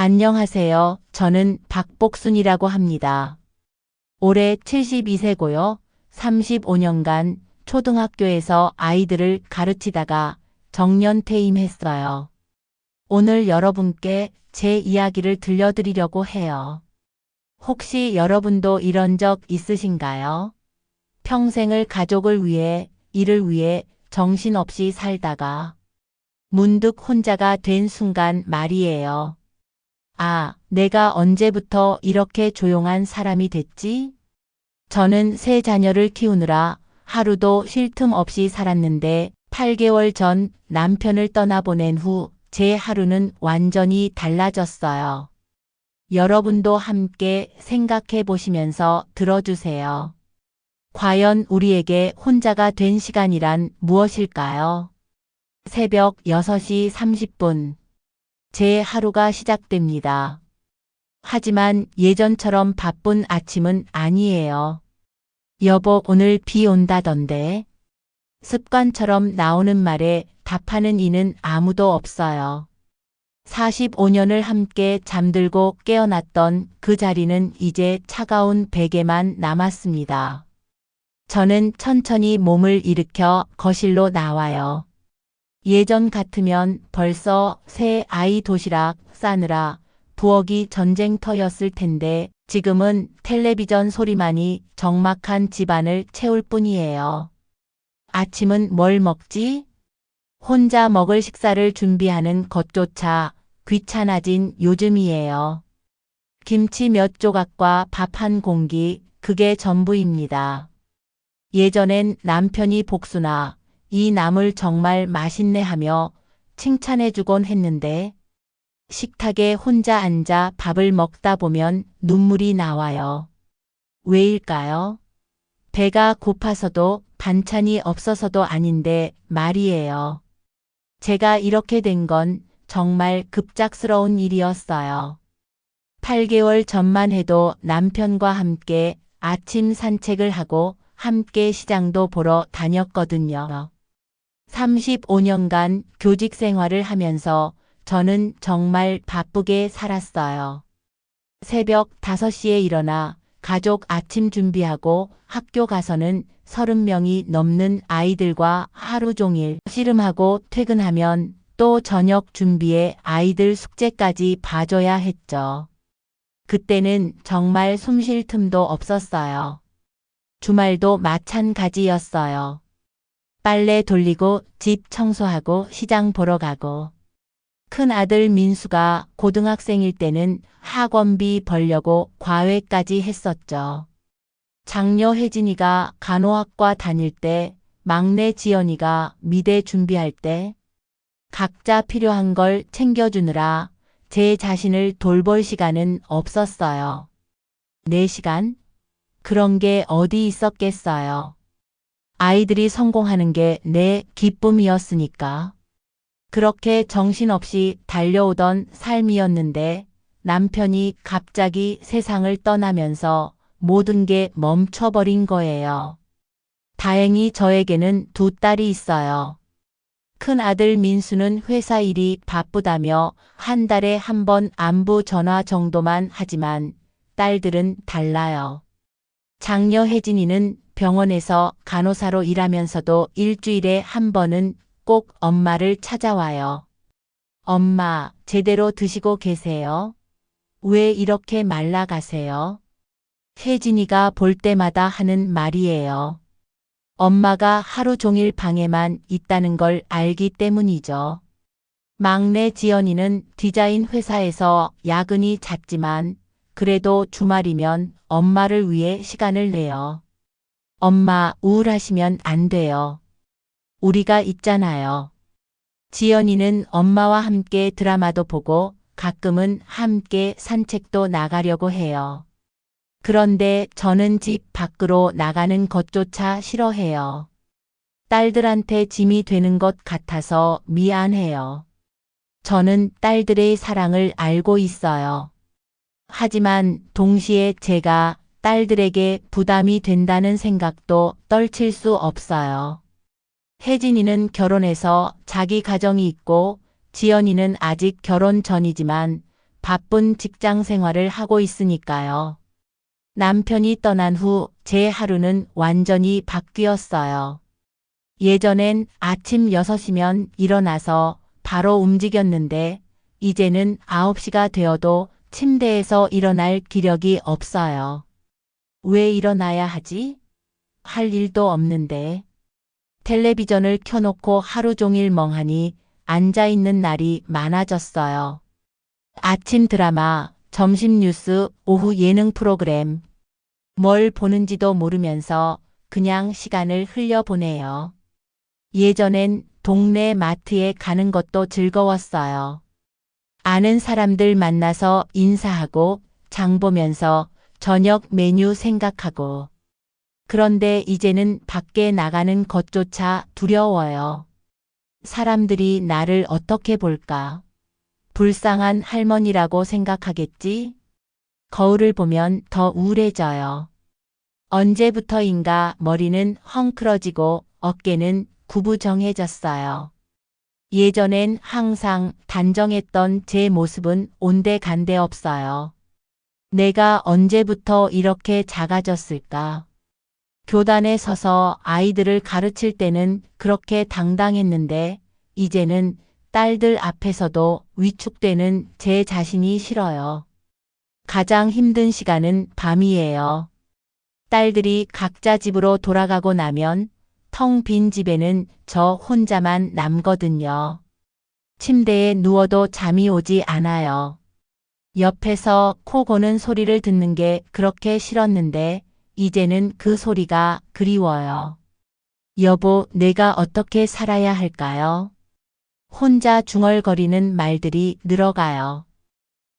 안녕하세요. 저는 박복순이라고 합니다. 올해 72세고요. 35년간 초등학교에서 아이들을 가르치다가 정년 퇴임했어요. 오늘 여러분께 제 이야기를 들려드리려고 해요. 혹시 여러분도 이런 적 있으신가요? 평생을 가족을 위해, 일을 위해 정신없이 살다가 문득 혼자가 된 순간 말이에요. 아, 내가 언제부터 이렇게 조용한 사람이 됐지? 저는 세 자녀를 키우느라 하루도 쉴 틈 없이 살았는데 8개월 전 남편을 떠나보낸 후 제 하루는 완전히 달라졌어요. 여러분도 함께 생각해 보시면서 들어주세요. 과연 우리에게 혼자가 된 시간이란 무엇일까요? 새벽 6시 30분. 제 하루가 시작됩니다. 하지만 예전처럼 바쁜 아침은 아니에요. 여보, 오늘 비 온다던데. 습관처럼 나오는 말에 답하는 이는 아무도 없어요. 45년을 함께 잠들고 깨어났던 그 자리는 이제 차가운 베개만 남았습니다. 저는 천천히 몸을 일으켜 거실로 나와요. 예전 같으면 벌써 새 아이 도시락 싸느라 부엌이 전쟁터였을 텐데 지금은 텔레비전 소리만이 적막한 집안을 채울 뿐이에요. 아침은 뭘 먹지? 혼자 먹을 식사를 준비하는 것조차 귀찮아진 요즘이에요. 김치 몇 조각과 밥 한 공기, 그게 전부입니다. 예전엔 남편이 복순아, 이 나물 정말 맛있네 하며 칭찬해주곤 했는데 식탁에 혼자 앉아 밥을 먹다 보면 눈물이 나와요. 왜일까요? 배가 고파서도 반찬이 없어서도 아닌데 말이에요. 제가 이렇게 된 건 정말 급작스러운 일이었어요. 8개월 전만 해도 남편과 함께 아침 산책을 하고 함께 시장도 보러 다녔거든요. 35년간 교직 생활을 하면서 저는 정말 바쁘게 살았어요. 새벽 5시에 일어나 가족 아침 준비하고 학교 가서는 30명이 넘는 아이들과 하루 종일 씨름하고 퇴근하면 또 저녁 준비에 아이들 숙제까지 봐줘야 했죠. 그때는 정말 숨 쉴 틈도 없었어요. 주말도 마찬가지였어요. 빨래 돌리고 집 청소하고 시장 보러 가고. 큰 아들 민수가 고등학생일 때는 학원비 벌려고 과외까지 했었죠. 장녀 혜진이가 간호학과 다닐 때, 막내 지연이가 미대 준비할 때 각자 필요한 걸 챙겨주느라 제 자신을 돌볼 시간은 없었어요. 내 시간? 그런 게 어디 있었겠어요. 아이들이 성공하는 게 내 기쁨이었으니까. 그렇게 정신없이 달려오던 삶이었는데 남편이 갑자기 세상을 떠나면서 모든 게 멈춰버린 거예요. 다행히 저에게는 두 딸이 있어요. 큰 아들 민수는 회사 일이 바쁘다며 한 달에 한 번 안부 전화 정도만 하지만 딸들은 달라요. 장녀 혜진이는 병원에서 간호사로 일하면서도 일주일에 한 번은 꼭 엄마를 찾아와요. 엄마, 제대로 드시고 계세요? 왜 이렇게 말라가세요? 혜진이가 볼 때마다 하는 말이에요. 엄마가 하루 종일 방에만 있다는 걸 알기 때문이죠. 막내 지연이는 디자인 회사에서 야근이 잦지만 그래도 주말이면 엄마를 위해 시간을 내요. 엄마, 우울하시면 안 돼요. 우리가 있잖아요. 지연이는 엄마와 함께 드라마도 보고 가끔은 함께 산책도 나가려고 해요. 그런데 저는 집 밖으로 나가는 것조차 싫어해요. 딸들한테 짐이 되는 것 같아서 미안해요. 저는 딸들의 사랑을 알고 있어요. 하지만 동시에 제가 딸들에게 부담이 된다는 생각도 떨칠 수 없어요. 혜진이는 결혼해서 자기 가정이 있고 지연이는 아직 결혼 전이지만 바쁜 직장 생활을 하고 있으니까요. 남편이 떠난 후 제 하루는 완전히 바뀌었어요. 예전엔 아침 6시면 일어나서 바로 움직였는데 이제는 9시가 되어도 침대에서 일어날 기력이 없어요. 왜 일어나야 하지? 할 일도 없는데. 텔레비전을 켜놓고 하루 종일 멍하니 앉아 있는 날이 많아졌어요. 아침 드라마, 점심 뉴스, 오후 예능 프로그램. 뭘 보는지도 모르면서 그냥 시간을 흘려보내요. 예전엔 동네 마트에 가는 것도 즐거웠어요. 아는 사람들 만나서 인사하고 장 보면서 저녁 메뉴 생각하고. 그런데 이제는 밖에 나가는 것조차 두려워요. 사람들이 나를 어떻게 볼까? 불쌍한 할머니라고 생각하겠지? 거울을 보면 더 우울해져요. 언제부터인가 머리는 헝클어지고 어깨는 구부정해졌어요. 예전엔 항상 단정했던 제 모습은 온데간데 없어요. 내가 언제부터 이렇게 작아졌을까? 교단에 서서 아이들을 가르칠 때는 그렇게 당당했는데 이제는 딸들 앞에서도 위축되는 제 자신이 싫어요. 가장 힘든 시간은 밤이에요. 딸들이 각자 집으로 돌아가고 나면 텅 빈 집에는 저 혼자만 남거든요. 침대에 누워도 잠이 오지 않아요. 옆에서 코 고는 소리를 듣는 게 그렇게 싫었는데 이제는 그 소리가 그리워요. 여보, 내가 어떻게 살아야 할까요? 혼자 중얼거리는 말들이 늘어가요.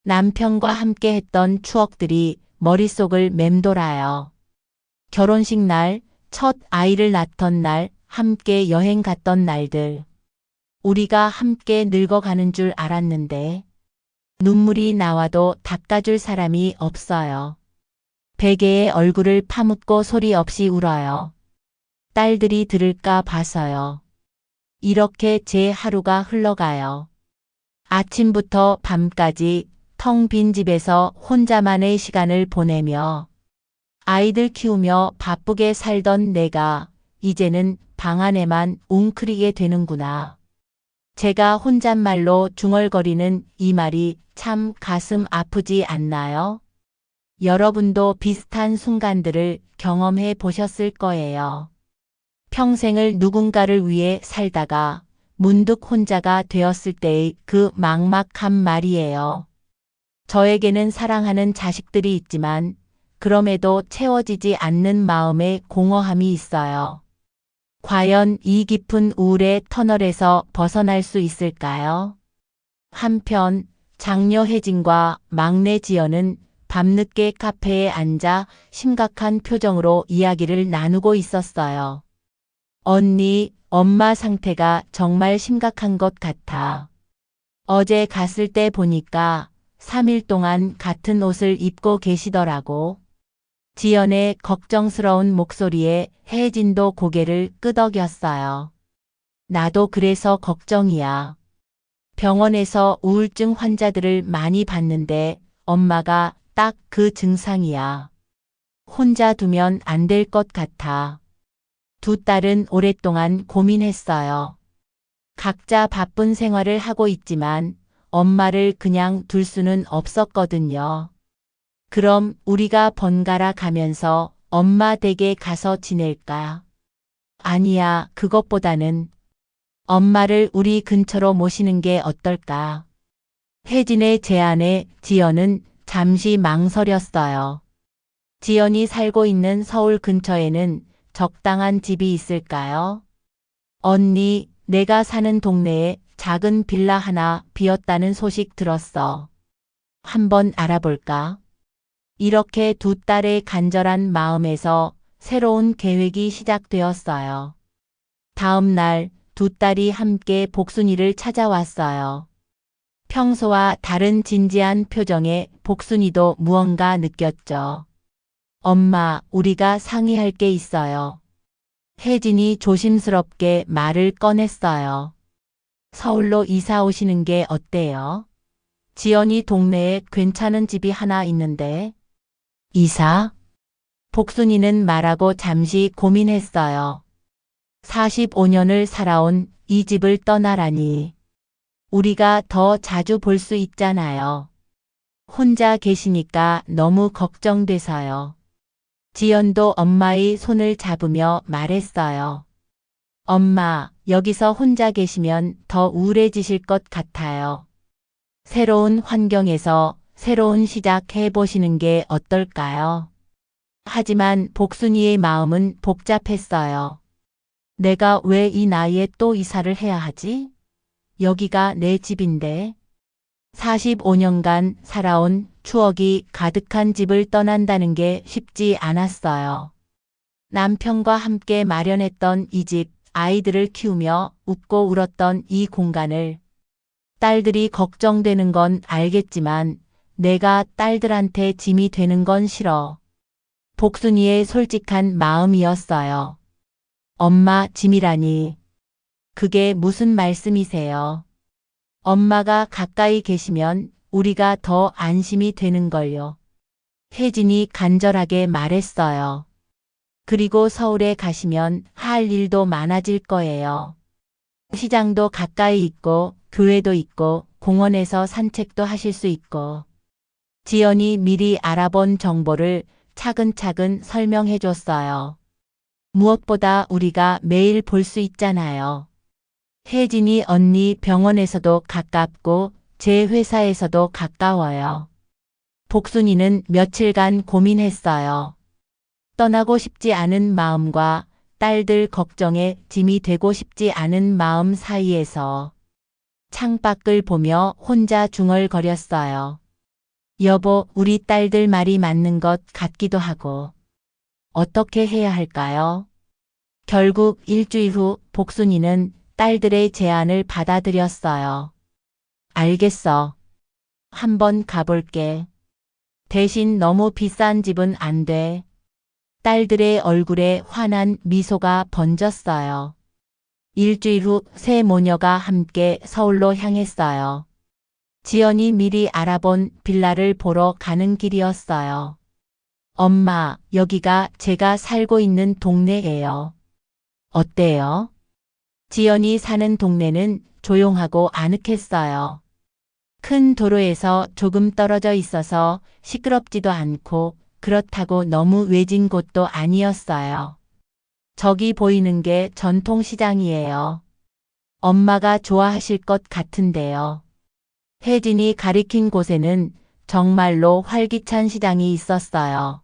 남편과 함께 했던 추억들이 머릿속을 맴돌아요. 결혼식 날, 첫 아이를 낳던 날, 함께 여행 갔던 날들. 우리가 함께 늙어가는 줄 알았는데 눈물이 나와도 닦아줄 사람이 없어요. 베개에 얼굴을 파묻고 소리 없이 울어요. 딸들이 들을까 봐서요. 이렇게 제 하루가 흘러가요. 아침부터 밤까지 텅 빈 집에서 혼자만의 시간을 보내며 아이들 키우며 바쁘게 살던 내가 이제는 방 안에만 웅크리게 되는구나. 제가 혼잣말로 중얼거리는 이 말이 참 가슴 아프지 않나요? 여러분도 비슷한 순간들을 경험해 보셨을 거예요. 평생을 누군가를 위해 살다가 문득 혼자가 되었을 때의 그 막막한 말이에요. 저에게는 사랑하는 자식들이 있지만 그럼에도 채워지지 않는 마음의 공허함이 있어요. 과연 이 깊은 우울의 터널에서 벗어날 수 있을까요? 한편 장녀 혜진과 막내 지연은 밤늦게 카페에 앉아 심각한 표정으로 이야기를 나누고 있었어요. 언니, 엄마 상태가 정말 심각한 것 같아. 어제 갔을 때 보니까 3일 동안 같은 옷을 입고 계시더라고. 지연의 걱정스러운 목소리에 혜진도 고개를 끄덕였어요. 나도 그래서 걱정이야. 병원에서 우울증 환자들을 많이 봤는데 엄마가 딱 그 증상이야. 혼자 두면 안 될 것 같아. 두 딸은 오랫동안 고민했어요. 각자 바쁜 생활을 하고 있지만 엄마를 그냥 둘 수는 없었거든요. 그럼 우리가 번갈아 가면서 엄마 댁에 가서 지낼까? 아니야, 그것보다는 엄마를 우리 근처로 모시는 게 어떨까? 혜진의 제안에 지연은 잠시 망설였어요. 지연이 살고 있는 서울 근처에는 적당한 집이 있을까요? 언니, 내가 사는 동네에 작은 빌라 하나 비었다는 소식 들었어. 한번 알아볼까? 이렇게 두 딸의 간절한 마음에서 새로운 계획이 시작되었어요. 다음 날 두 딸이 함께 복순이를 찾아왔어요. 평소와 다른 진지한 표정에 복순이도 무언가 느꼈죠. 엄마, 우리가 상의할 게 있어요. 혜진이 조심스럽게 말을 꺼냈어요. 서울로 이사 오시는 게 어때요? 지연이 동네에 괜찮은 집이 하나 있는데. 이사? 복순이는 말하고 잠시 고민했어요. 45년을 살아온 이 집을 떠나라니. 우리가 더 자주 볼 수 있잖아요. 혼자 계시니까 너무 걱정돼서요. 지연도 엄마의 손을 잡으며 말했어요. 엄마, 여기서 혼자 계시면 더 우울해지실 것 같아요. 새로운 환경에서 새로운 시작 해보시는 게 어떨까요? 하지만 복순이의 마음은 복잡했어요. 내가 왜 이 나이에 또 이사를 해야 하지? 여기가 내 집인데. 45년간 살아온 추억이 가득한 집을 떠난다는 게 쉽지 않았어요. 남편과 함께 마련했던 이 집, 아이들을 키우며 웃고 울었던 이 공간을. 딸들이 걱정되는 건 알겠지만 내가 딸들한테 짐이 되는 건 싫어. 복순이의 솔직한 마음이었어요. 엄마, 짐이라니. 그게 무슨 말씀이세요? 엄마가 가까이 계시면 우리가 더 안심이 되는걸요. 혜진이 간절하게 말했어요. 그리고 서울에 가시면 할 일도 많아질 거예요. 시장도 가까이 있고 교회도 있고 공원에서 산책도 하실 수 있고. 지연이 미리 알아본 정보를 차근차근 설명해 줬어요. 무엇보다 우리가 매일 볼 수 있잖아요. 혜진이 언니 병원에서도 가깝고 제 회사에서도 가까워요. 복순이는 며칠간 고민했어요. 떠나고 싶지 않은 마음과 딸들 걱정에 짐이 되고 싶지 않은 마음 사이에서 창밖을 보며 혼자 중얼거렸어요. 여보, 우리 딸들 말이 맞는 것 같기도 하고. 어떻게 해야 할까요? 결국 일주일 후 복순이는 딸들의 제안을 받아들였어요. 알겠어. 한번 가볼게. 대신 너무 비싼 집은 안 돼. 딸들의 얼굴에 환한 미소가 번졌어요. 일주일 후 세 모녀가 함께 서울로 향했어요. 지연이 미리 알아본 빌라를 보러 가는 길이었어요. 엄마, 여기가 제가 살고 있는 동네예요. 어때요? 지연이 사는 동네는 조용하고 아늑했어요. 큰 도로에서 조금 떨어져 있어서 시끄럽지도 않고 그렇다고 너무 외진 곳도 아니었어요. 저기 보이는 게 전통시장이에요. 엄마가 좋아하실 것 같은데요. 혜진이 가리킨 곳에는 정말로 활기찬 시장이 있었어요.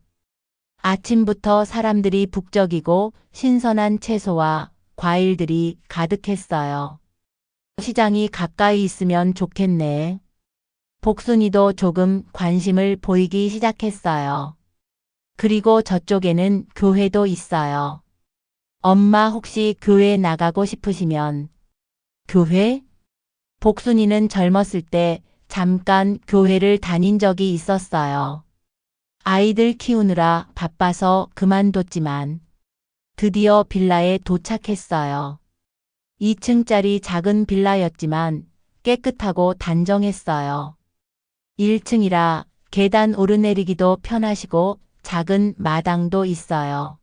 아침부터 사람들이 북적이고 신선한 채소와 과일들이 가득했어요. 시장이 가까이 있으면 좋겠네. 복순이도 조금 관심을 보이기 시작했어요. 그리고 저쪽에는 교회도 있어요. 엄마 혹시 교회 나가고 싶으시면. 교회? 복순이는 젊었을 때 잠깐 교회를 다닌 적이 있었어요. 아이들 키우느라 바빠서 그만뒀지만 드디어 빌라에 도착했어요. 2층짜리 작은 빌라였지만 깨끗하고 단정했어요. 1층이라 계단 오르내리기도 편하시고 작은 마당도 있어요.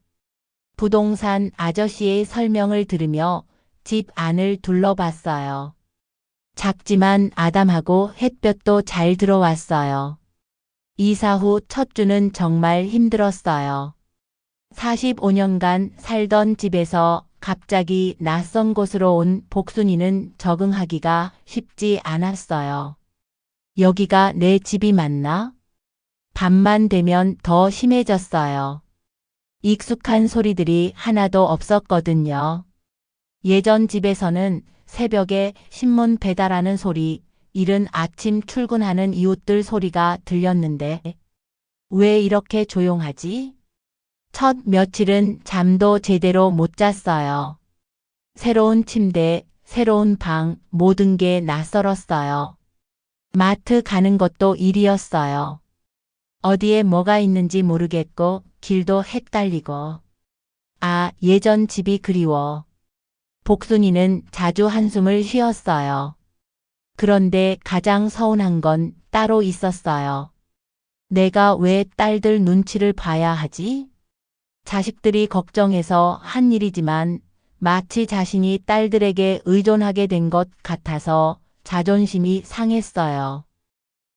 부동산 아저씨의 설명을 들으며 집 안을 둘러봤어요. 작지만 아담하고 햇볕도 잘 들어왔어요. 이사 후 첫 주는 정말 힘들었어요. 45년간 살던 집에서 갑자기 낯선 곳으로 온 복순이는 적응하기가 쉽지 않았어요. 여기가 내 집이 맞나? 밤만 되면 더 심해졌어요. 익숙한 소리들이 하나도 없었거든요. 예전 집에서는 새벽에 신문 배달하는 소리, 이른 아침 출근하는 이웃들 소리가 들렸는데 왜 이렇게 조용하지? 첫 며칠은 잠도 제대로 못 잤어요. 새로운 침대, 새로운 방, 모든 게 낯설었어요. 마트 가는 것도 일이었어요. 어디에 뭐가 있는지 모르겠고 길도 헷갈리고. 아, 예전 집이 그리워. 복순이는 자주 한숨을 쉬었어요. 그런데 가장 서운한 건 따로 있었어요. 내가 왜 딸들 눈치를 봐야 하지? 자식들이 걱정해서 한 일이지만 마치 자신이 딸들에게 의존하게 된 것 같아서 자존심이 상했어요.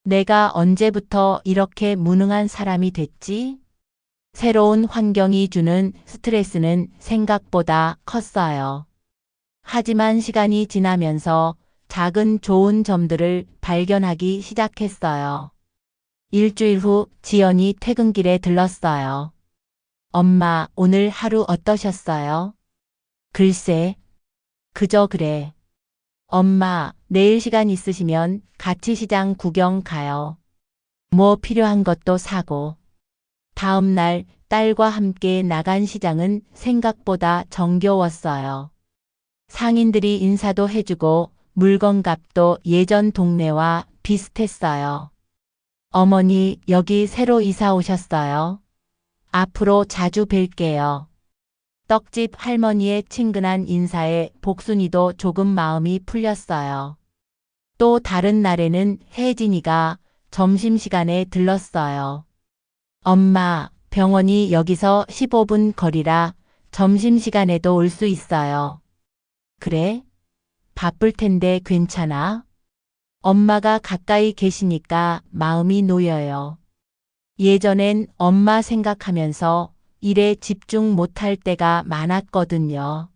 내가 언제부터 이렇게 무능한 사람이 됐지? 새로운 환경이 주는 스트레스는 생각보다 컸어요. 하지만 시간이 지나면서 작은 좋은 점들을 발견하기 시작했어요. 일주일 후 지연이 퇴근길에 들렀어요. 엄마, 오늘 하루 어떠셨어요? 글쎄, 그저 그래. 엄마, 내일 시간 있으시면 같이 시장 구경 가요. 뭐 필요한 것도 사고. 다음 날 딸과 함께 나간 시장은 생각보다 정겨웠어요. 상인들이 인사도 해주고 물건값도 예전 동네와 비슷했어요. 어머니, 여기 새로 이사 오셨어요? 앞으로 자주 뵐게요. 떡집 할머니의 친근한 인사에 복순이도 조금 마음이 풀렸어요. 또 다른 날에는 혜진이가 점심시간에 들렀어요. 엄마, 병원이 여기서 15분 거리라 점심시간에도 올 수 있어요. 그래? 바쁠 텐데 괜찮아? 엄마가 가까이 계시니까 마음이 놓여요. 예전엔 엄마 생각하면서 일에 집중 못할 때가 많았거든요.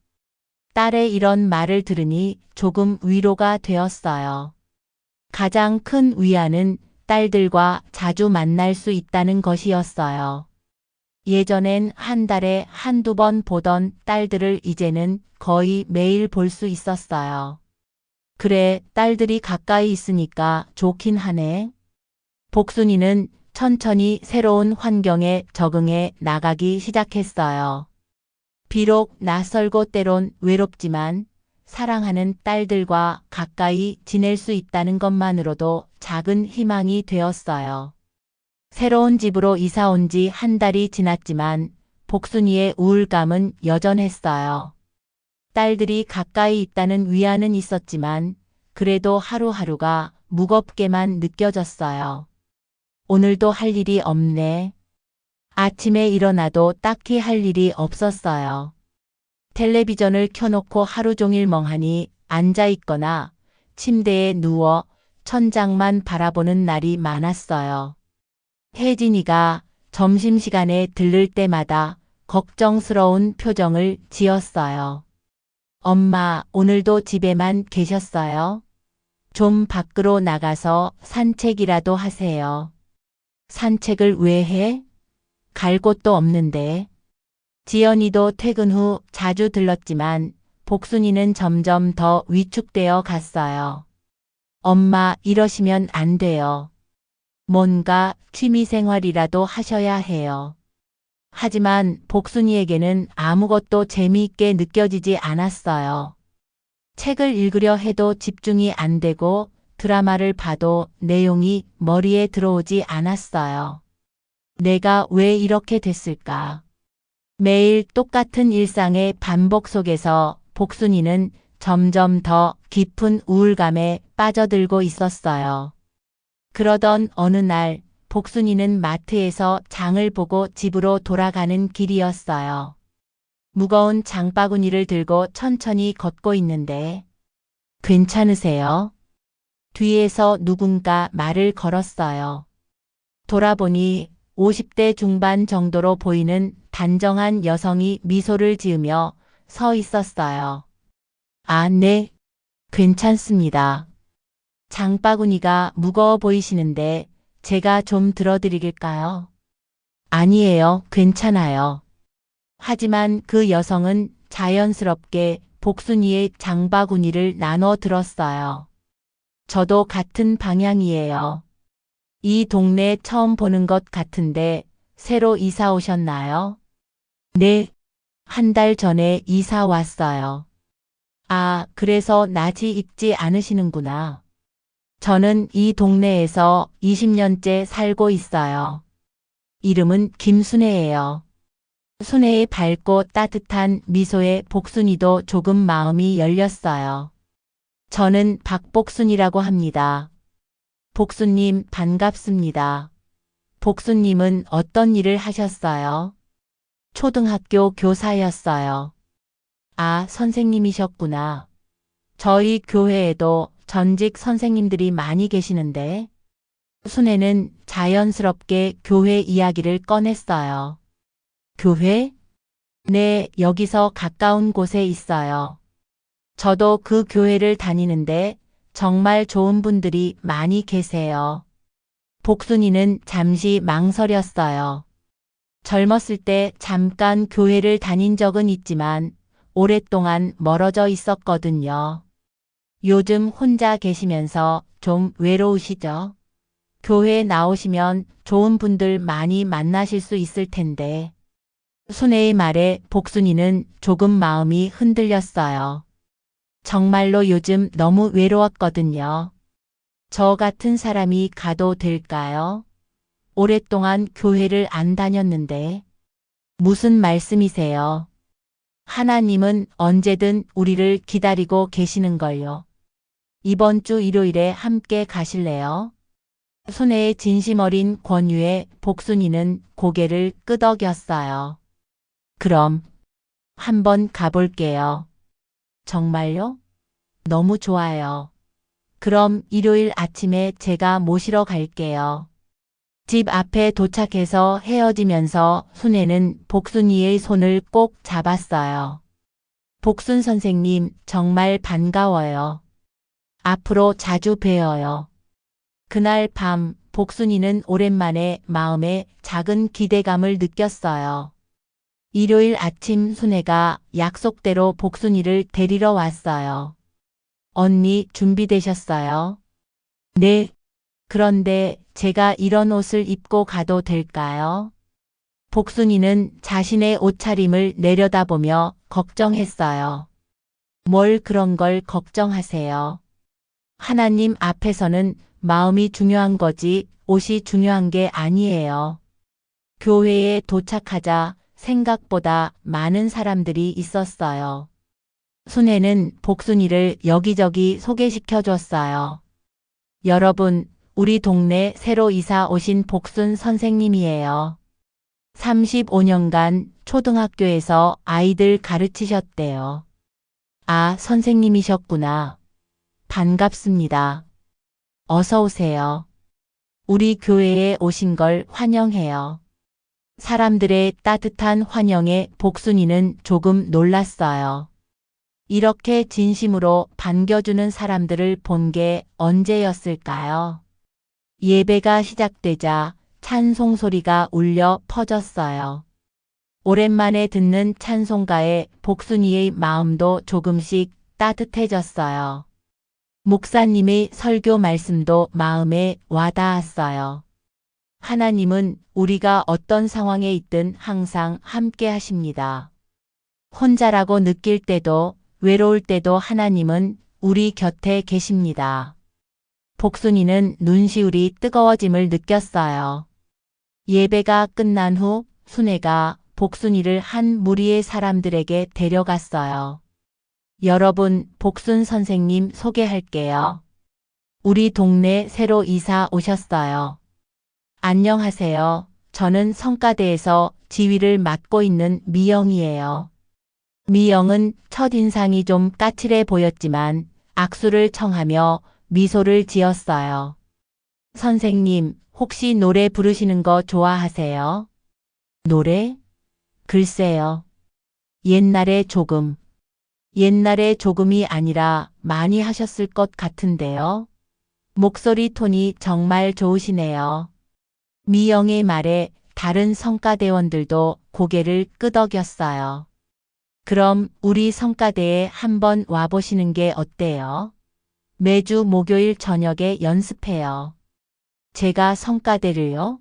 딸의 이런 말을 들으니 조금 위로가 되었어요. 가장 큰 위안은 딸들과 자주 만날 수 있다는 것이었어요. 예전엔 한 달에 한두 번 보던 딸들을 이제는 거의 매일 볼 수 있었어요. 그래, 딸들이 가까이 있으니까 좋긴 하네. 복순이는 천천히 새로운 환경에 적응해 나가기 시작했어요. 비록 낯설고 때론 외롭지만 사랑하는 딸들과 가까이 지낼 수 있다는 것만으로도 작은 희망이 되었어요. 새로운 집으로 이사 온 지 한 달이 지났지만 복순이의 우울감은 여전했어요. 딸들이 가까이 있다는 위안은 있었지만 그래도 하루하루가 무겁게만 느껴졌어요. 오늘도 할 일이 없네. 아침에 일어나도 딱히 할 일이 없었어요. 텔레비전을 켜놓고 하루 종일 멍하니 앉아 있거나 침대에 누워 천장만 바라보는 날이 많았어요. 혜진이가 점심시간에 들를 때마다 걱정스러운 표정을 지었어요. 엄마, 오늘도 집에만 계셨어요? 좀 밖으로 나가서 산책이라도 하세요. 산책을 왜 해? 갈 곳도 없는데. 지연이도 퇴근 후 자주 들렀지만 복순이는 점점 더 위축되어 갔어요. 엄마, 이러시면 안 돼요. 뭔가 취미생활이라도 하셔야 해요. 하지만 복순이에게는 아무것도 재미있게 느껴지지 않았어요. 책을 읽으려 해도 집중이 안 되고 드라마를 봐도 내용이 머리에 들어오지 않았어요. 내가 왜 이렇게 됐을까? 매일 똑같은 일상의 반복 속에서 복순이는 점점 더 깊은 우울감에 빠져들고 있었어요. 그러던 어느 날 복순이는 마트에서 장을 보고 집으로 돌아가는 길이었어요. 무거운 장바구니를 들고 천천히 걷고 있는데 괜찮으세요? 뒤에서 누군가 말을 걸었어요. 돌아보니 50대 중반 정도로 보이는 단정한 여성이 미소를 지으며 서 있었어요. 아, 네, 괜찮습니다. 장바구니가 무거워 보이시는데 제가 좀 들어드릴까요? 아니에요, 괜찮아요. 하지만 그 여성은 자연스럽게 복순이의 장바구니를 나눠 들었어요. 저도 같은 방향이에요. 이 동네 처음 보는 것 같은데 새로 이사 오셨나요? 네, 한 달 전에 이사 왔어요. 아, 그래서 낯이 익지 않으시는구나. 저는 이 동네에서 20년째 살고 있어요. 이름은 김순애예요. 순애의 밝고 따뜻한 미소에 복순이도 조금 마음이 열렸어요. 저는 박복순이라고 합니다. 복순님 반갑습니다. 복순님은 어떤 일을 하셨어요? 초등학교 교사였어요. 아, 선생님이셨구나. 저희 교회에도 전직 선생님들이 많이 계시는데, 순애는 자연스럽게 교회 이야기를 꺼냈어요. 교회? 네, 여기서 가까운 곳에 있어요. 저도 그 교회를 다니는데 정말 좋은 분들이 많이 계세요. 복순이는 잠시 망설였어요. 젊었을 때 잠깐 교회를 다닌 적은 있지만 오랫동안 멀어져 있었거든요. 요즘 혼자 계시면서 좀 외로우시죠? 교회에 나오시면 좋은 분들 많이 만나실 수 있을 텐데. 순애의 말에 복순이는 조금 마음이 흔들렸어요. 정말로 요즘 너무 외로웠거든요. 저 같은 사람이 가도 될까요? 오랫동안 교회를 안 다녔는데. 무슨 말씀이세요? 하나님은 언제든 우리를 기다리고 계시는걸요. 이번 주 일요일에 함께 가실래요? 순애의 진심 어린 권유에 복순이는 고개를 끄덕였어요. 그럼 한번 가볼게요. 정말요? 너무 좋아요. 그럼 일요일 아침에 제가 모시러 갈게요. 집 앞에 도착해서 헤어지면서 순애는 복순이의 손을 꼭 잡았어요. 복순 선생님, 정말 반가워요. 앞으로 자주 뵈어요. 그날 밤 복순이는 오랜만에 마음에 작은 기대감을 느꼈어요. 일요일 아침 순애가 약속대로 복순이를 데리러 왔어요. 언니 준비되셨어요? 네. 그런데 제가 이런 옷을 입고 가도 될까요? 복순이는 자신의 옷차림을 내려다보며 걱정했어요. 뭘 그런 걸 걱정하세요? 하나님 앞에서는 마음이 중요한 거지 옷이 중요한 게 아니에요. 교회에 도착하자 생각보다 많은 사람들이 있었어요. 순애는 복순이를 여기저기 소개시켜 줬어요. 여러분, 우리 동네 새로 이사 오신 복순 선생님이에요. 35년간 초등학교에서 아이들 가르치셨대요. 아, 선생님이셨구나. 반갑습니다. 어서 오세요. 우리 교회에 오신 걸 환영해요. 사람들의 따뜻한 환영에 복순이는 조금 놀랐어요. 이렇게 진심으로 반겨주는 사람들을 본 게 언제였을까요? 예배가 시작되자 찬송 소리가 울려 퍼졌어요. 오랜만에 듣는 찬송가에 복순이의 마음도 조금씩 따뜻해졌어요. 목사님의 설교 말씀도 마음에 와닿았어요. 하나님은 우리가 어떤 상황에 있든 항상 함께 하십니다. 혼자라고 느낄 때도 외로울 때도 하나님은 우리 곁에 계십니다. 복순이는 눈시울이 뜨거워짐을 느꼈어요. 예배가 끝난 후 순애가 복순이를 한 무리의 사람들에게 데려갔어요. 여러분, 복순 선생님 소개할게요. 우리 동네 새로 이사 오셨어요. 안녕하세요. 저는 성가대에서 지휘를 맡고 있는 미영이에요. 미영은 첫인상이 좀 까칠해 보였지만 악수를 청하며 미소를 지었어요. 선생님, 혹시 노래 부르시는 거 좋아하세요? 노래? 글쎄요. 옛날에 조금. 옛날에 조금이 아니라 많이 하셨을 것 같은데요. 목소리 톤이 정말 좋으시네요. 미영의 말에 다른 성가대원들도 고개를 끄덕였어요. 그럼 우리 성가대에 한번 와보시는 게 어때요? 매주 목요일 저녁에 연습해요. 제가 성가대를요?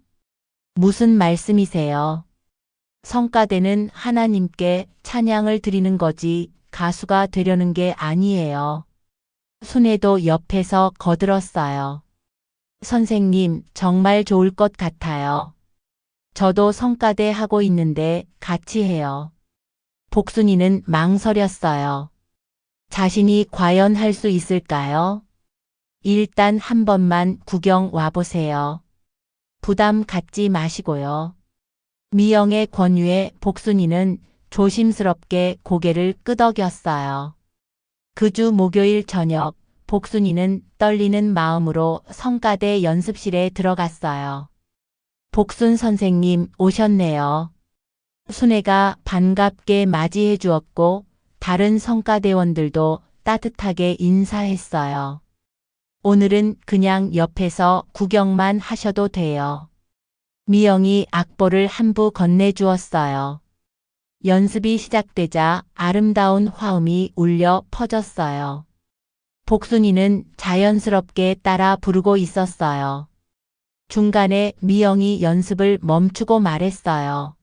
무슨 말씀이세요? 성가대는 하나님께 찬양을 드리는 거지 가수가 되려는 게 아니에요. 순애도 옆에서 거들었어요. 선생님, 정말 좋을 것 같아요. 저도 성가대 하고 있는데 같이 해요. 복순이는 망설였어요. 자신이 과연 할 수 있을까요? 일단 한 번만 구경 와보세요. 부담 갖지 마시고요. 미영의 권유에 복순이는 조심스럽게 고개를 끄덕였어요. 그 주 목요일 저녁, 복순이는 떨리는 마음으로 성가대 연습실에 들어갔어요. 복순 선생님 오셨네요. 순애가 반갑게 맞이해 주었고 다른 성가대원들도 따뜻하게 인사했어요. 오늘은 그냥 옆에서 구경만 하셔도 돼요. 미영이 악보를 한 부 건네주었어요. 연습이 시작되자 아름다운 화음이 울려 퍼졌어요. 복순이는 자연스럽게 따라 부르고 있었어요. 중간에 미영이 연습을 멈추고 말했어요.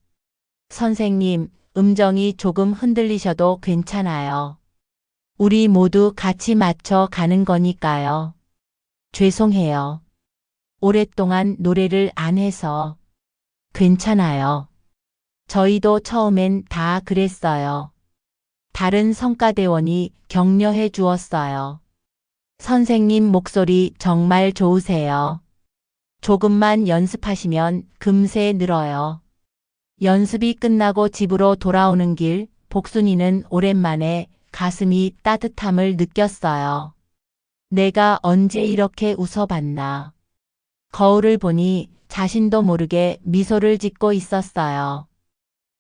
선생님, 음정이 조금 흔들리셔도 괜찮아요. 우리 모두 같이 맞춰 가는 거니까요. 죄송해요. 오랫동안 노래를 안 해서. 괜찮아요. 저희도 처음엔 다 그랬어요. 다른 성가대원이 격려해 주었어요. 선생님 목소리 정말 좋으세요. 조금만 연습하시면 금세 늘어요. 연습이 끝나고 집으로 돌아오는 길, 복순이는 오랜만에 가슴이 따뜻함을 느꼈어요. 내가 언제 이렇게 웃어봤나. 거울을 보니 자신도 모르게 미소를 짓고 있었어요.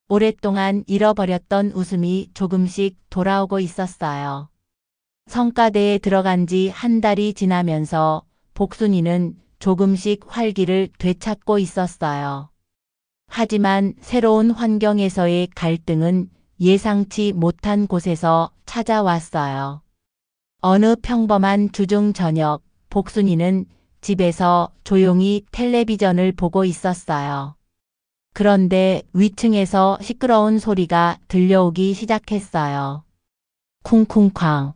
오랫동안 잃어버렸던 웃음이 조금씩 돌아오고 있었어요. 성가대에 들어간 지 한 달이 지나면서 복순이는 조금씩 활기를 되찾고 있었어요. 하지만 새로운 환경에서의 갈등은 예상치 못한 곳에서 찾아왔어요. 어느 평범한 주중 저녁, 복순이는 집에서 조용히 텔레비전을 보고 있었어요. 그런데 위층에서 시끄러운 소리가 들려오기 시작했어요. 쿵쿵쾅.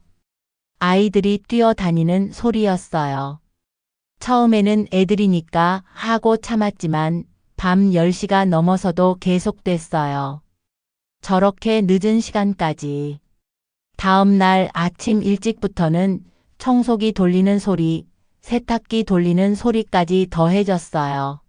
아이들이 뛰어다니는 소리였어요. 처음에는 애들이니까 하고 참았지만 밤 10시가 넘어서도 계속됐어요. 저렇게 늦은 시간까지. 다음 날 아침 일찍부터는 청소기 돌리는 소리, 세탁기 돌리는 소리까지 더해졌어요.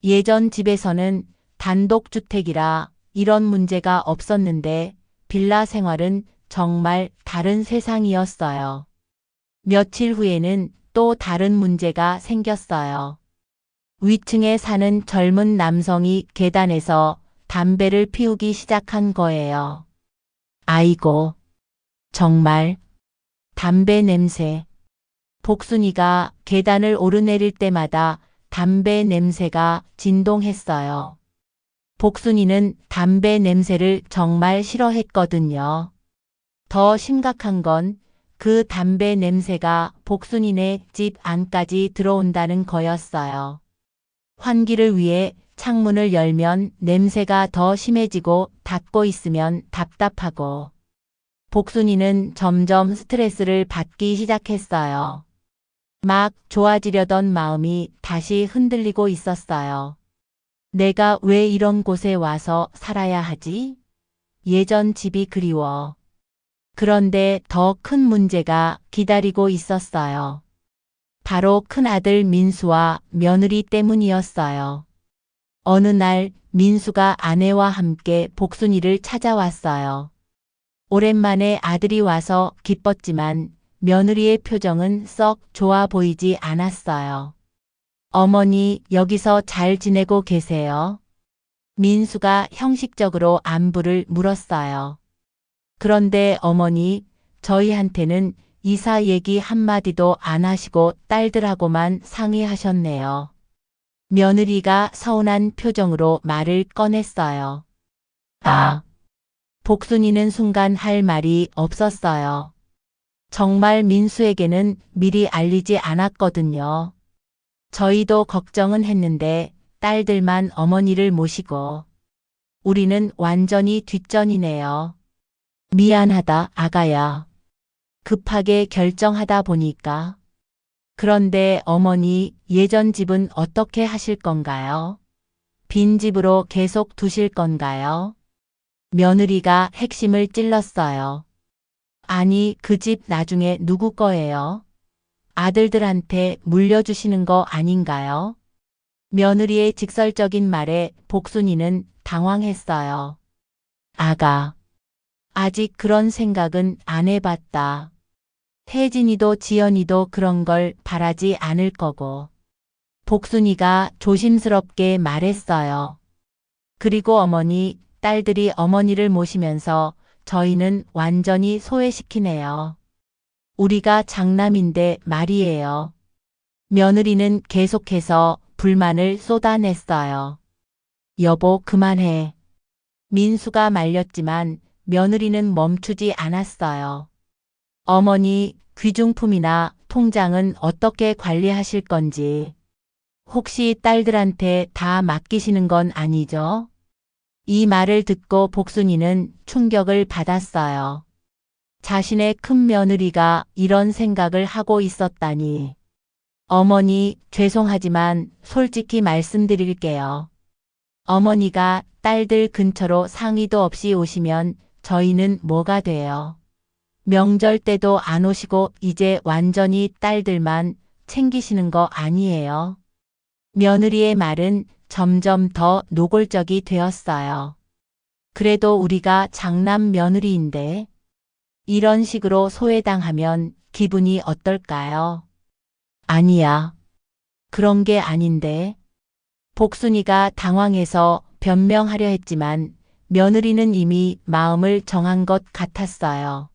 예전 집에서는 단독주택이라 이런 문제가 없었는데 빌라 생활은 정말 다른 세상이었어요. 며칠 후에는 또 다른 문제가 생겼어요. 위층에 사는 젊은 남성이 계단에서 담배를 피우기 시작한 거예요. 아이고, 정말 담배 냄새. 복순이가 계단을 오르내릴 때마다 담배 냄새가 진동했어요. 복순이는 담배 냄새를 정말 싫어했거든요. 더 심각한 건 그 담배 냄새가 복순이네 집 안까지 들어온다는 거였어요. 환기를 위해 창문을 열면 냄새가 더 심해지고 닫고 있으면 답답하고. 복순이는 점점 스트레스를 받기 시작했어요. 막 좋아지려던 마음이 다시 흔들리고 있었어요. 내가 왜 이런 곳에 와서 살아야 하지? 예전 집이 그리워. 그런데 더 큰 문제가 기다리고 있었어요. 바로 큰아들 민수와 며느리 때문이었어요. 어느 날 민수가 아내와 함께 복순이를 찾아왔어요. 오랜만에 아들이 와서 기뻤지만 며느리의 표정은 썩 좋아 보이지 않았어요. 어머니, 여기서 잘 지내고 계세요? 민수가 형식적으로 안부를 물었어요. 그런데 어머니, 저희한테는 이사 얘기 한마디도 안 하시고 딸들하고만 상의하셨네요. 며느리가 서운한 표정으로 말을 꺼냈어요. 아, 복순이는 순간 할 말이 없었어요. 정말 민수에게는 미리 알리지 않았거든요. 저희도 걱정은 했는데 딸들만 어머니를 모시고 우리는 완전히 뒷전이네요. 미안하다, 아가야. 급하게 결정하다 보니까. 그런데 어머니, 예전 집은 어떻게 하실 건가요? 빈 집으로 계속 두실 건가요? 며느리가 핵심을 찔렀어요. 아니, 그 집 나중에 누구 거예요? 아들들한테 물려주시는 거 아닌가요? 며느리의 직설적인 말에 복순이는 당황했어요. 아가, 아직 그런 생각은 안 해봤다. 혜진이도 지연이도 그런 걸 바라지 않을 거고. 복순이가 조심스럽게 말했어요. 그리고 어머니, 딸들이 어머니를 모시면서 저희는 완전히 소외시키네요. 우리가 장남인데 말이에요. 며느리는 계속해서 불만을 쏟아냈어요. 여보, 그만해. 민수가 말렸지만 며느리는 멈추지 않았어요. 어머니, 귀중품이나 통장은 어떻게 관리하실 건지. 혹시 딸들한테 다 맡기시는 건 아니죠? 이 말을 듣고 복순이는 충격을 받았어요. 자신의 큰 며느리가 이런 생각을 하고 있었다니. 어머니, 죄송하지만 솔직히 말씀드릴게요. 어머니가 딸들 근처로 상의도 없이 오시면 저희는 뭐가 돼요? 명절 때도 안 오시고 이제 완전히 딸들만 챙기시는 거 아니에요? 며느리의 말은 점점 더 노골적이 되었어요. 그래도 우리가 장남 며느리인데 이런 식으로 소외당하면 기분이 어떨까요? 아니야. 그런 게 아닌데. 복순이가 당황해서 변명하려 했지만 며느리는 이미 마음을 정한 것 같았어요.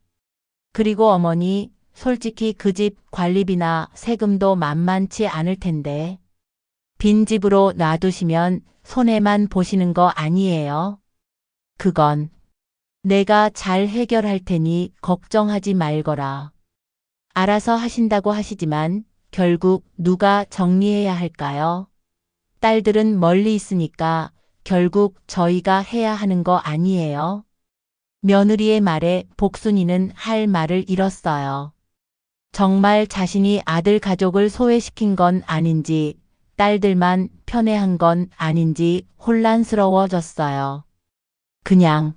그리고 어머니, 솔직히 그 집 관리비나 세금도 만만치 않을 텐데. 빈집으로 놔두시면 손해만 보시는 거 아니에요? 그건 내가 잘 해결할 테니 걱정하지 말거라. 알아서 하신다고 하시지만 결국 누가 정리해야 할까요? 딸들은 멀리 있으니까 결국 저희가 해야 하는 거 아니에요? 며느리의 말에 복순이는 할 말을 잃었어요. 정말 자신이 아들 가족을 소외시킨 건 아닌지, 딸들만 편애한 건 아닌지 혼란스러워졌어요. 그냥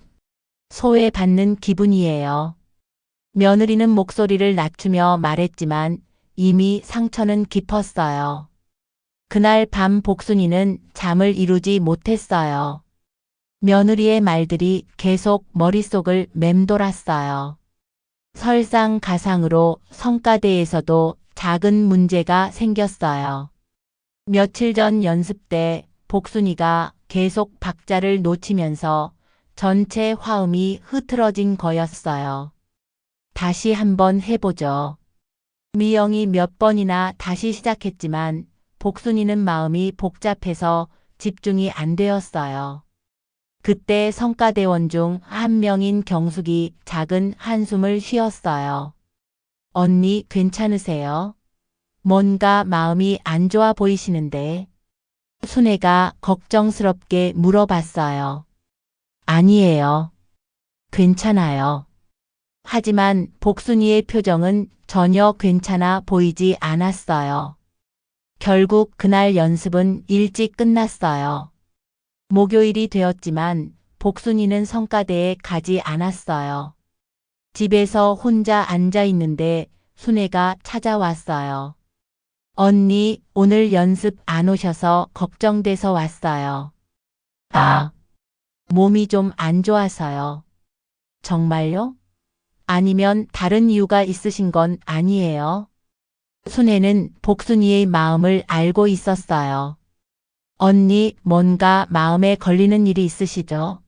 소외받는 기분이에요. 며느리는 목소리를 낮추며 말했지만 이미 상처는 깊었어요. 그날 밤 복순이는 잠을 이루지 못했어요. 며느리의 말들이 계속 머릿속을 맴돌았어요. 설상가상으로 성가대에서도 작은 문제가 생겼어요. 며칠 전 연습 때 복순이가 계속 박자를 놓치면서 전체 화음이 흐트러진 거였어요. 다시 한번 해보죠. 미영이 몇 번이나 다시 시작했지만 복순이는 마음이 복잡해서 집중이 안 되었어요. 그때 성과대원 중 한 명인 경숙이 작은 한숨을 쉬었어요. 언니, 괜찮으세요? 뭔가 마음이 안 좋아 보이시는데. 순애가 걱정스럽게 물어봤어요. 아니에요. 괜찮아요. 하지만 복순이의 표정은 전혀 괜찮아 보이지 않았어요. 결국 그날 연습은 일찍 끝났어요. 목요일이 되었지만 복순이는 성가대에 가지 않았어요. 집에서 혼자 앉아 있는데 순애가 찾아왔어요. 언니, 오늘 연습 안 오셔서 걱정돼서 왔어요. 아, 몸이 좀 안 좋아서요. 정말요? 아니면 다른 이유가 있으신 건 아니에요? 순애는 복순이의 마음을 알고 있었어요. 언니, 뭔가 마음에 걸리는 일이 있으시죠?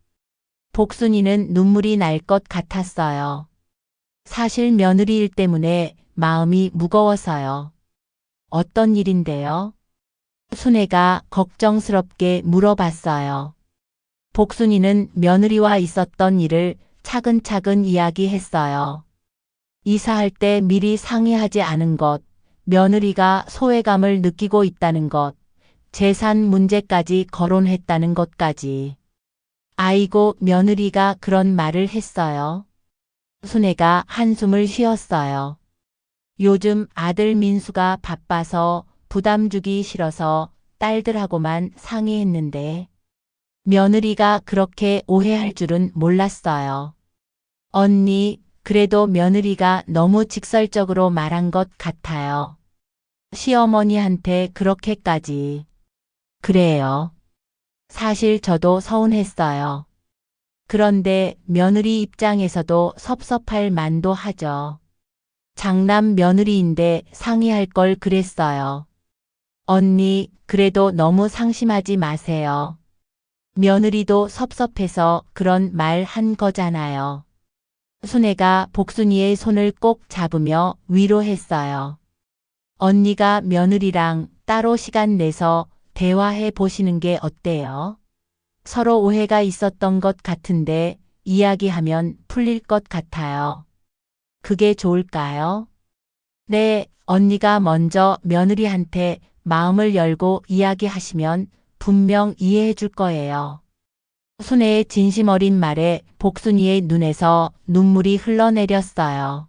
복순이는 눈물이 날 것 같았어요. 사실 며느리 일 때문에 마음이 무거워서요. 어떤 일인데요? 순애가 걱정스럽게 물어봤어요. 복순이는 며느리와 있었던 일을 차근차근 이야기했어요. 이사할 때 미리 상의하지 않은 것, 며느리가 소외감을 느끼고 있다는 것, 재산 문제까지 거론했다는 것까지. 아이고, 며느리가 그런 말을 했어요. 순애가 한숨을 쉬었어요. 요즘 아들 민수가 바빠서 부담 주기 싫어서 딸들하고만 상의했는데 며느리가 그렇게 오해할 줄은 몰랐어요. 언니, 그래도 며느리가 너무 직설적으로 말한 것 같아요. 시어머니한테 그렇게까지. 그래요. 사실 저도 서운했어요. 그런데 며느리 입장에서도 섭섭할 만도 하죠. 장남 며느리인데 상의할 걸 그랬어요. 언니, 그래도 너무 상심하지 마세요. 며느리도 섭섭해서 그런 말 한 거잖아요. 순애가 복순이의 손을 꼭 잡으며 위로했어요. 언니가 며느리랑 따로 시간 내서 대화해 보시는 게 어때요? 서로 오해가 있었던 것 같은데 이야기하면 풀릴 것 같아요. 그게 좋을까요? 네, 언니가 먼저 며느리한테 마음을 열고 이야기하시면 분명 이해해 줄 거예요. 순애의 진심 어린 말에 복순이의 눈에서 눈물이 흘러내렸어요.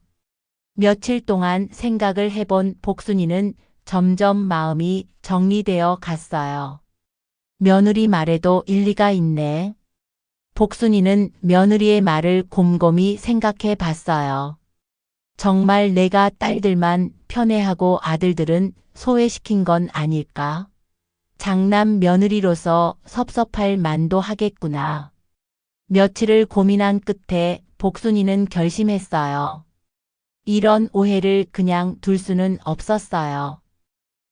며칠 동안 생각을 해본 복순이는 점점 마음이 정리되어 갔어요. 며느리 말에도 일리가 있네. 복순이는 며느리의 말을 곰곰이 생각해 봤어요. 정말 내가 딸들만 편애하고 아들들은 소외시킨 건 아닐까? 장남 며느리로서 섭섭할 만도 하겠구나. 며칠을 고민한 끝에 복순이는 결심했어요. 이런 오해를 그냥 둘 수는 없었어요.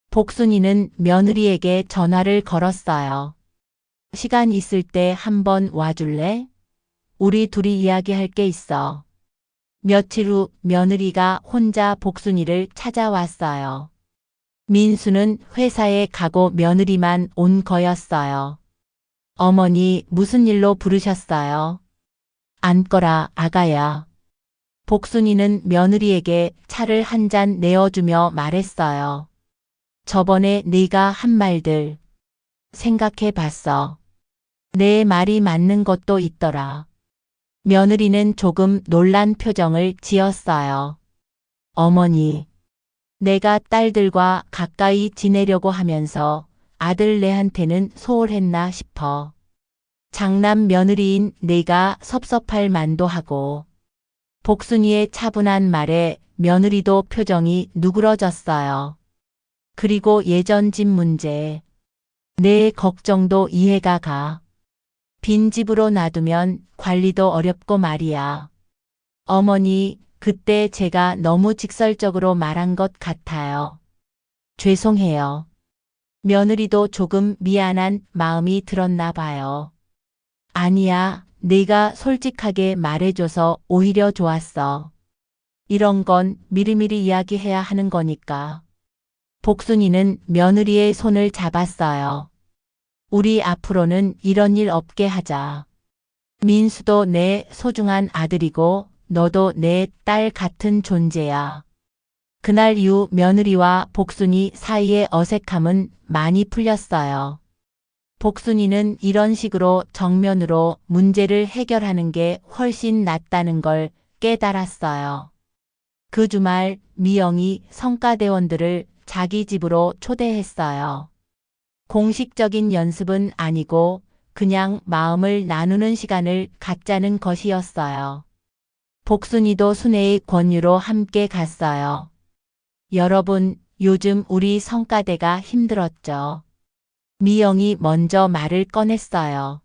복순이는 며느리에게 전화를 걸었어요. 시간 있을 때 한번 와줄래? 우리 둘이 이야기할 게 있어. 며칠 후 며느리가 혼자 복순이를 찾아왔어요. 민수는 회사에 가고 며느리만 온 거였어요. 어머니, 무슨 일로 부르셨어요? 앉거라, 아가야. 복순이는 며느리에게 차를 한 잔 내어주며 말했어요. 저번에 네가 한 말들 생각해 봤어. 내 말이 맞는 것도 있더라. 며느리는 조금 놀란 표정을 지었어요. 어머니, 내가 딸들과 가까이 지내려고 하면서 아들네한테는 소홀했나 싶어. 장남 며느리인 내가 섭섭할 만도 하고. 복순이의 차분한 말에 며느리도 표정이 누그러졌어요. 그리고 예전 집 문제. 내 걱정도 이해가 가. 빈집으로 놔두면 관리도 어렵고 말이야. 어머니, 그때 제가 너무 직설적으로 말한 것 같아요. 죄송해요. 며느리도 조금 미안한 마음이 들었나 봐요. 아니야, 네가 솔직하게 말해줘서 오히려 좋았어. 이런 건 미리미리 이야기해야 하는 거니까. 복순이는 며느리의 손을 잡았어요. 우리 앞으로는 이런 일 없게 하자. 민수도 내 소중한 아들이고 너도 내 딸 같은 존재야. 그날 이후 며느리와 복순이 사이의 어색함은 많이 풀렸어요. 복순이는 이런 식으로 정면으로 문제를 해결하는 게 훨씬 낫다는 걸 깨달았어요. 그 주말 미영이 성과대원들을 자기 집으로 초대했어요. 공식적인 연습은 아니고 그냥 마음을 나누는 시간을 갖자는 것이었어요. 복순이도 순애의 권유로 함께 갔어요. 여러분, 요즘 우리 성과대가 힘들었죠. 미영이 먼저 말을 꺼냈어요.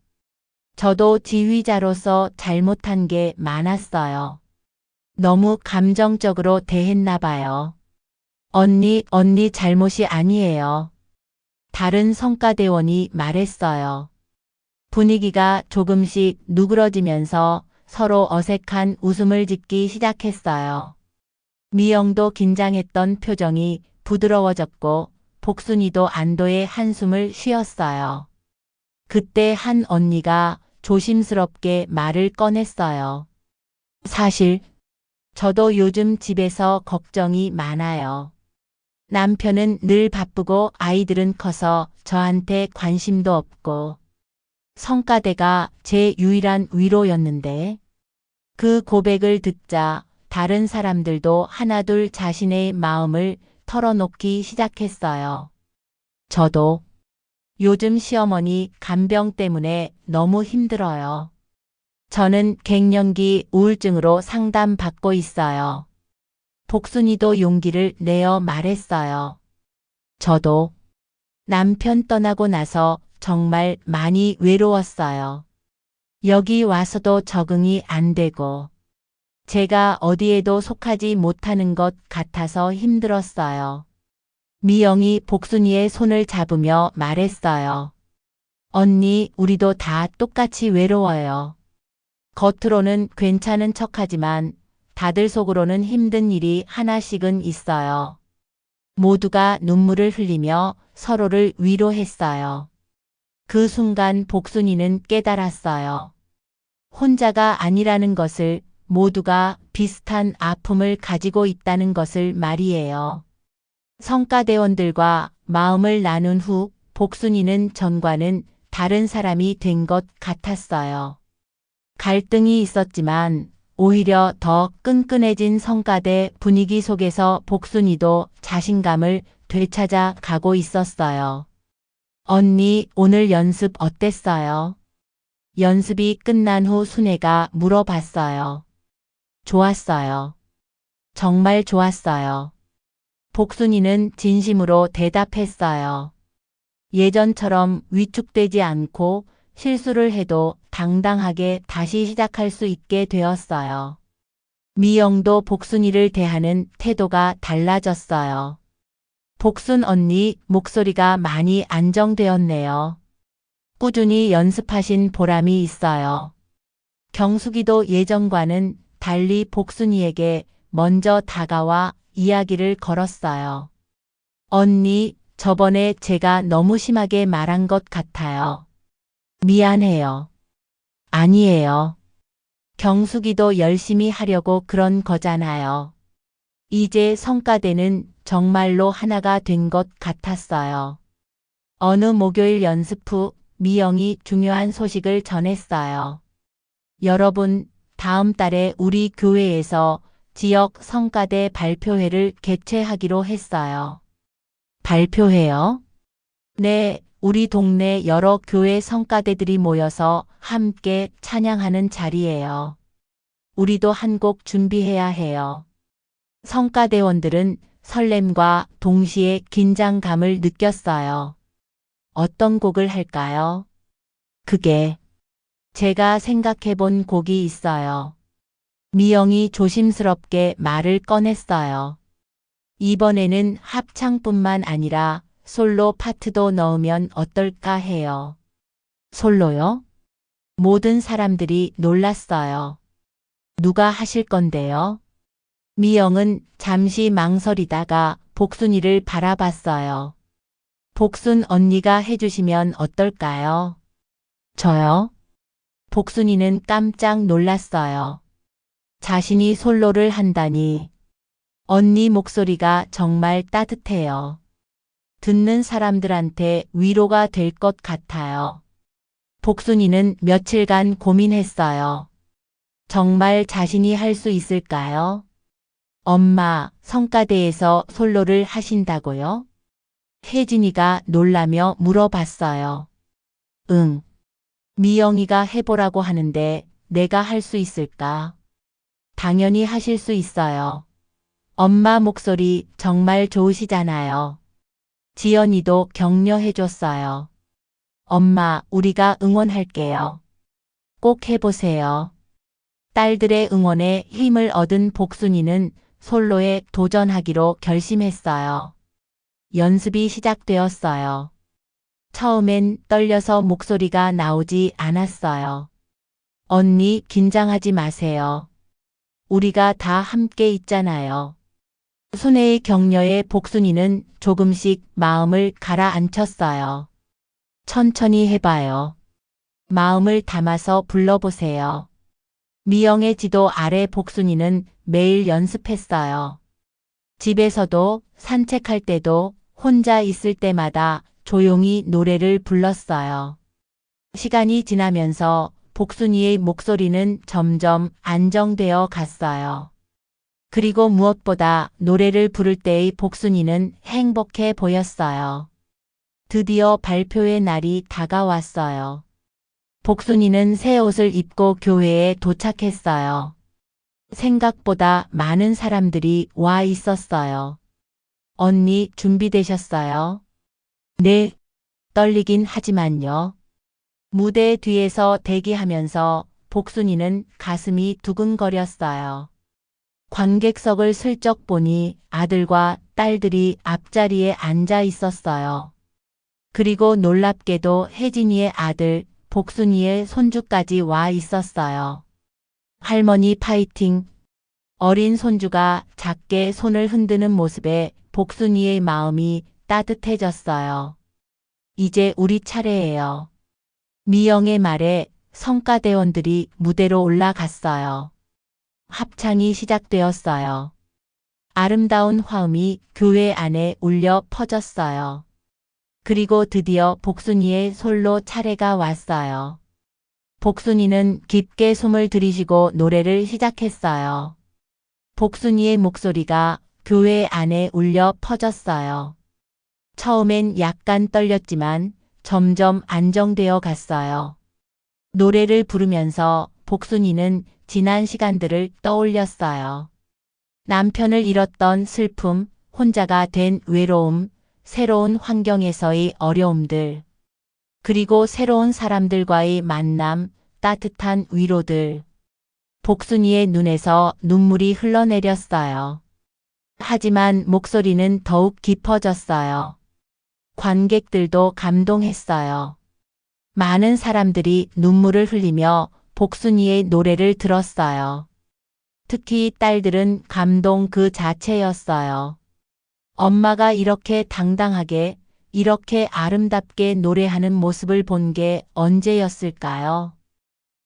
저도 지휘자로서 잘못한 게 많았어요. 너무 감정적으로 대했나 봐요. 언니 잘못이 아니에요. 다른 성과대원이 말했어요. 분위기가 조금씩 누그러지면서 서로 어색한 웃음을 짓기 시작했어요. 미영도 긴장했던 표정이 부드러워졌고 복순이도 안도의 한숨을 쉬었어요. 그때 한 언니가 조심스럽게 말을 꺼냈어요. 사실 저도 요즘 집에서 걱정이 많아요. 남편은 늘 바쁘고 아이들은 커서 저한테 관심도 없고 성과대가 제 유일한 위로였는데 그 고백을 듣자 다른 사람들도 하나둘 자신의 마음을 털어놓기 시작했어요. 저도 요즘 시어머니 간병 때문에 너무 힘들어요. 저는 갱년기 우울증으로 상담받고 있어요. 복순이도 용기를 내어 말했어요. 저도 남편 떠나고 나서 정말 많이 외로웠어요. 여기 와서도 적응이 안 되고 제가 어디에도 속하지 못하는 것 같아서 힘들었어요. 미영이 복순이의 손을 잡으며 말했어요. 언니, 우리도 다 똑같이 외로워요. 겉으로는 괜찮은 척하지만 다들 속으로는 힘든 일이 하나씩은 있어요. 모두가 눈물을 흘리며 서로를 위로했어요. 그 순간 복순이는 깨달았어요. 혼자가 아니라는 것을, 모두가 비슷한 아픔을 가지고 있다는 것을 말이에요. 성과대원들과 마음을 나눈 후 복순이는 전과는 다른 사람이 된 것 같았어요. 갈등이 있었지만 오히려 더 끈끈해진 성과대 분위기 속에서 복순이도 자신감을 되찾아 가고 있었어요. 언니, 오늘 연습 어땠어요? 연습이 끝난 후 순애가 물어봤어요. 좋았어요. 정말 좋았어요. 복순이는 진심으로 대답했어요. 예전처럼 위축되지 않고 실수를 해도 당당하게 다시 시작할 수 있게 되었어요. 미영도 복순이를 대하는 태도가 달라졌어요. 복순 언니, 목소리가 많이 안정되었네요. 꾸준히 연습하신 보람이 있어요. 경숙이도 예전과는 달리 복순이에게 먼저 다가와 이야기를 걸었어요. 언니, 저번에 제가 너무 심하게 말한 것 같아요. 미안해요. 아니에요. 경숙이도 열심히 하려고 그런 거잖아요. 이제 성과대는 정말로 하나가 된 것 같았어요. 어느 목요일 연습 후 미영이 중요한 소식을 전했어요. 여러분, 다음 달에 우리 교회에서 지역 성과대 발표회를 개최하기로 했어요. 발표회요? 네, 우리 동네 여러 교회 성과대들이 모여서 함께 찬양하는 자리예요. 우리도 한 곡 준비해야 해요. 성과대원들은 설렘과 동시에 긴장감을 느꼈어요. 어떤 곡을 할까요? 그게 제가 생각해 본 곡이 있어요. 미영이 조심스럽게 말을 꺼냈어요. 이번에는 합창뿐만 아니라 솔로 파트도 넣으면 어떨까 해요. 솔로요? 모든 사람들이 놀랐어요. 누가 하실 건데요? 미영은 잠시 망설이다가 복순이를 바라봤어요. 복순 언니가 해주시면 어떨까요? 저요? 복순이는 깜짝 놀랐어요. 자신이 솔로를 한다니. 언니 목소리가 정말 따뜻해요. 듣는 사람들한테 위로가 될 것 같아요. 복순이는 며칠간 고민했어요. 정말 자신이 할 수 있을까요? 엄마, 성과대에서 솔로를 하신다고요? 혜진이가 놀라며 물어봤어요. 응. 미영이가 해보라고 하는데 내가 할 수 있을까? 당연히 하실 수 있어요. 엄마 목소리 정말 좋으시잖아요. 지연이도 격려해줬어요. 엄마, 우리가 응원할게요. 꼭 해보세요. 딸들의 응원에 힘을 얻은 복순이는 솔로에 도전하기로 결심했어요. 연습이 시작되었어요. 처음엔 떨려서 목소리가 나오지 않았어요. 언니, 긴장하지 마세요. 우리가 다 함께 있잖아요. 순애의 격려에 복순이는 조금씩 마음을 가라앉혔어요. 천천히 해봐요. 마음을 담아서 불러보세요. 미영의 지도 아래 복순이는 매일 연습했어요. 집에서도 산책할 때도 혼자 있을 때마다 조용히 노래를 불렀어요. 시간이 지나면서 복순이의 목소리는 점점 안정되어 갔어요. 그리고 무엇보다 노래를 부를 때의 복순이는 행복해 보였어요. 드디어 발표의 날이 다가왔어요. 복순이는 새 옷을 입고 교회에 도착했어요. 생각보다 많은 사람들이 와 있었어요. 언니 준비되셨어요? 네, 떨리긴 하지만요. 무대 뒤에서 대기하면서 복순이는 가슴이 두근거렸어요. 관객석을 슬쩍 보니 아들과 딸들이 앞자리에 앉아 있었어요. 그리고 놀랍게도 혜진이의 아들, 복순이의 손주까지 와 있었어요. 할머니 파이팅! 어린 손주가 작게 손을 흔드는 모습에 복순이의 마음이 따뜻해졌어요. 이제 우리 차례예요. 미영의 말에 성가대원들이 무대로 올라갔어요. 합창이 시작되었어요. 아름다운 화음이 교회 안에 울려 퍼졌어요. 그리고 드디어 복순이의 솔로 차례가 왔어요. 복순이는 깊게 숨을 들이쉬고 노래를 시작했어요. 복순이의 목소리가 교회 안에 울려 퍼졌어요. 처음엔 약간 떨렸지만 점점 안정되어 갔어요. 노래를 부르면서 복순이는 지난 시간들을 떠올렸어요. 남편을 잃었던 슬픔, 혼자가 된 외로움, 새로운 환경에서의 어려움들, 그리고 새로운 사람들과의 만남, 따뜻한 위로들. 복순이의 눈에서 눈물이 흘러내렸어요. 하지만 목소리는 더욱 깊어졌어요. 관객들도 감동했어요. 많은 사람들이 눈물을 흘리며 복순이의 노래를 들었어요. 특히 딸들은 감동 그 자체였어요. 엄마가 이렇게 당당하게, 이렇게 아름답게 노래하는 모습을 본 게 언제였을까요?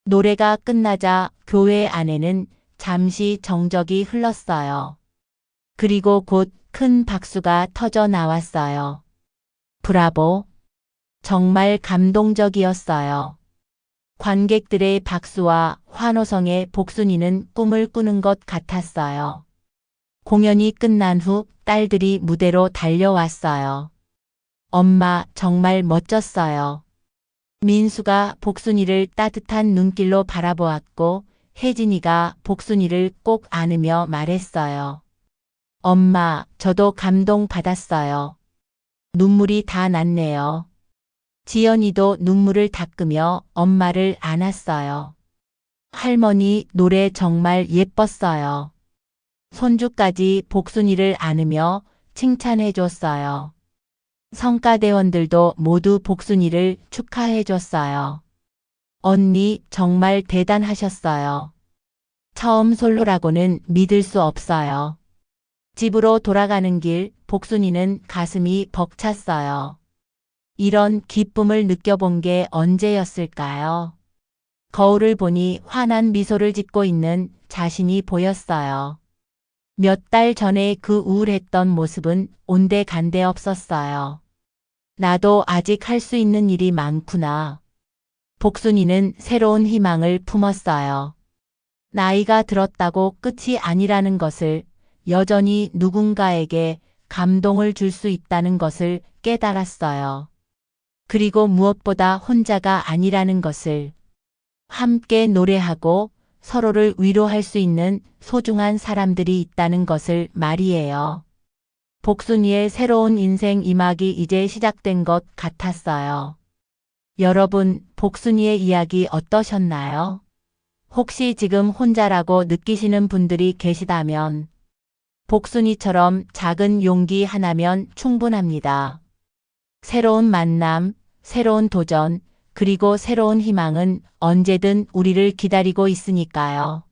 노래가 끝나자 교회 안에는 잠시 정적이 흘렀어요. 그리고 곧 큰 박수가 터져 나왔어요. 브라보! 정말 감동적이었어요. 관객들의 박수와 환호성에 복순이는 꿈을 꾸는 것 같았어요. 공연이 끝난 후 딸들이 무대로 달려왔어요. 엄마 정말 멋졌어요. 민수가 복순이를 따뜻한 눈길로 바라보았고 혜진이가 복순이를 꼭 안으며 말했어요. 엄마, 저도 감동받았어요. 눈물이 다 났네요. 지연이도 눈물을 닦으며 엄마를 안았어요. 할머니 노래 정말 예뻤어요. 손주까지 복순이를 안으며 칭찬해 줬어요. 성가대원들도 모두 복순이를 축하해 줬어요. 언니 정말 대단하셨어요. 처음 솔로라고는 믿을 수 없어요. 집으로 돌아가는 길 복순이는 가슴이 벅찼어요. 이런 기쁨을 느껴본 게 언제였을까요? 거울을 보니 환한 미소를 짓고 있는 자신이 보였어요. 몇 달 전에 그 우울했던 모습은 온데간데 없었어요. 나도 아직 할 수 있는 일이 많구나. 복순이는 새로운 희망을 품었어요. 나이가 들었다고 끝이 아니라는 것을, 여전히 누군가에게 감동을 줄 수 있다는 것을 깨달았어요. 그리고 무엇보다 혼자가 아니라는 것을, 함께 노래하고 서로를 위로할 수 있는 소중한 사람들이 있다는 것을 말이에요. 복순이의 새로운 인생 2막이 이제 시작된 것 같았어요. 여러분, 복순이의 이야기 어떠셨나요? 혹시 지금 혼자라고 느끼시는 분들이 계시다면 복순이처럼 작은 용기 하나면 충분합니다. 새로운 만남, 새로운 도전, 그리고 새로운 희망은 언제든 우리를 기다리고 있으니까요.